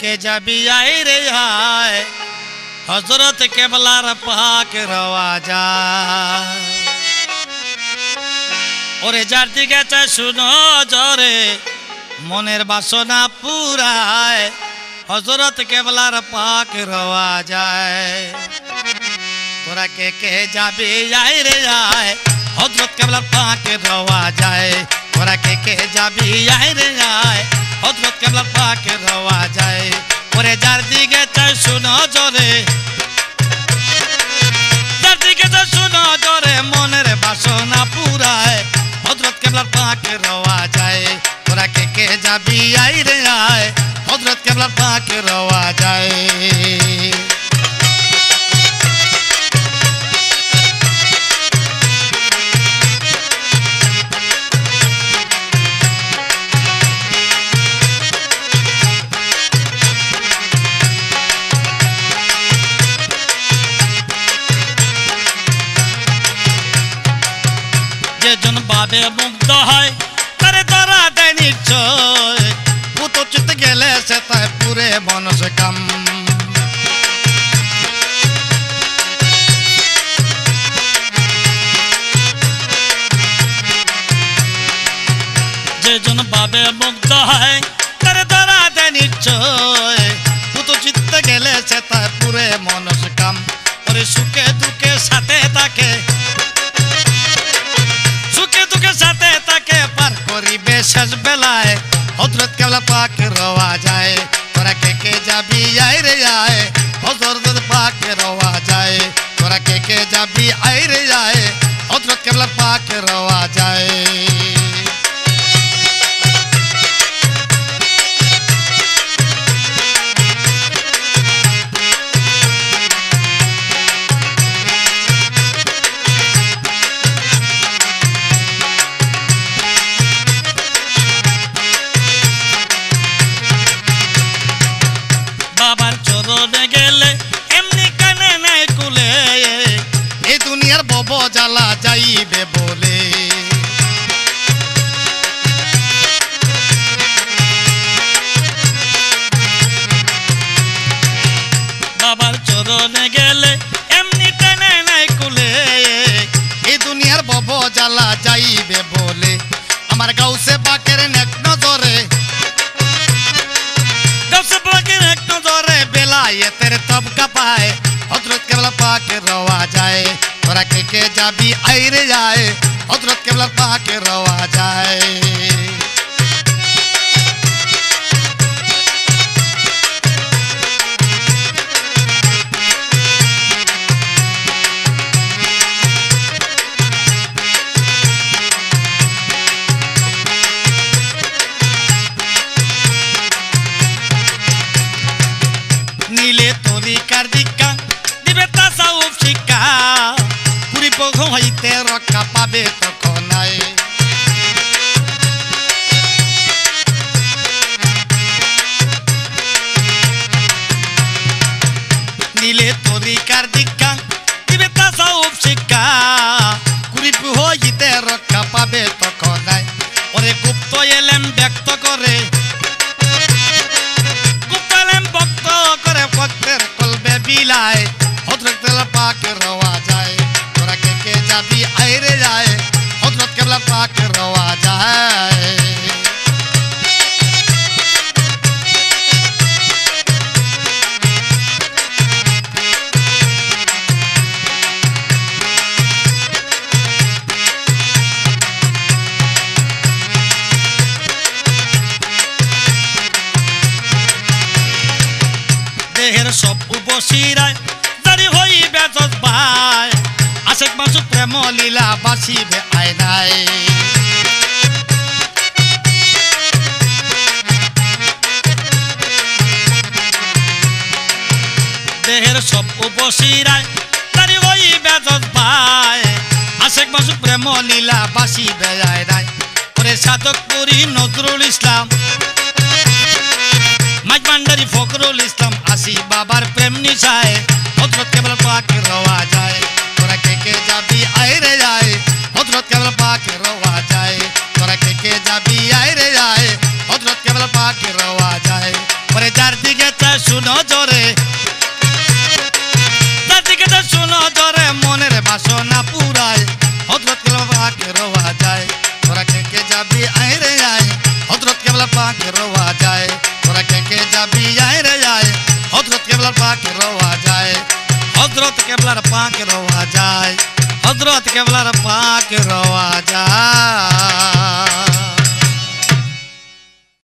के जाबी आई रे आए हजरत केबलार पाक रवा जा ओरे जार दिके चाय शुनो जरे मनेर बासना पुराय हजरत केबलार पाक रवा जाए तोरा के जाबी आई रे आए हजरत केबलार पाक रवा जाए तोरा के जाबी आई रे आए हजरत केबलार पाक रवा जाए ओरे जार दिके चाय शुनो जरे जार दिके चाय शुनो जरे मनेर बासना पुराय हजरत केबलार पाक रवा जाए तोरा के जाबी आई रे आए हजरत केबलार पाक रवा जाए যেজন বাবে মুগ্ধ হয় তারে ধরা দেয় নিশ্চয় পুত চিত গেলে সে তাই পুরে মনস কাম যেজন বাবে মুগ্ধ হয় তারে ধরা দেয় নিশ্চয় পুত চিত গেলে সে তাই পুরে মনস কাম ওরে সুখে দুঃখে সাথে থাকে साथे ताके पार करिबे शेष बेलाय हजरत केबलार पाक रवा जाए तोरा के जाबी आई रे आए हजरत पाक रवा जाए तोरा के जाबी आई रे आए हजरत केबलार पाक रवा जाए बाबार चरणे गेले एमनी काने नाई कुले ए दुनियार बब जाला जाइबे बोले बाबार चरणे गेले एमनी काने नाई कुले ए दुनियार बब जाला जाइबे बोले आमार गाउसे बाकेर नेक नजरे ये तेरे तब का पाए हजरत केबलार पाक रवा जाए तोरा के जाबी आई रे जाए हजरत केबलार पाक रवा जाए नीले तोरी कर दिक्का दिबे तासाउफ शिक्का पुरी पखो हईते रक्का पाबे तखो नाय नीले तोरी कर दिक्का दिबे तासाउफ शिक्का पुरी पखो हईते रक्का पाबे तखो नाय ओरे गुप्त एलेम व्यक्त करे भक्तेर कलबे बिलाए हजरत केबलार पाक रवा जाए तोरा के जाबी आई रे जाए हजरत केबलार पाक रवा जाए देहेर सब उपशिराय जारी हईबे जज्बाय आशेक मासुक प्रेम लीला बासिबे आयनाय देहेर सब उपशिराय जारी हईबे जज्बाय आशेक मासुक प्रेम लीला बासिबे आयनाय ओरे साधकपुरी नजरुल इस्लाम माइजभांडारी फखरुल इस्लाम आसी बाबार प्रेम निशाए हजरत केबलार पाक रवा जाए तोरा के जाबी आई रे जाए हजरत केबलार पाक रवा जाए तोरा के जाबी आई रे जाए हजरत केबलार पाक रवा जाए जार दिके হযরত কেবলার পাকে রওয়া যায় তোরা কে কে যাবি আয় রে আয় হযরত কেবলার পাকে রওয়া যায় তোরা কে কে যাবি আয় রে আয় হযরত কেবলার পাকে রওয়া যায় হযরত কেবলার পাকে রওয়া যায় হযরত কেবলার পাকে রওয়া যায়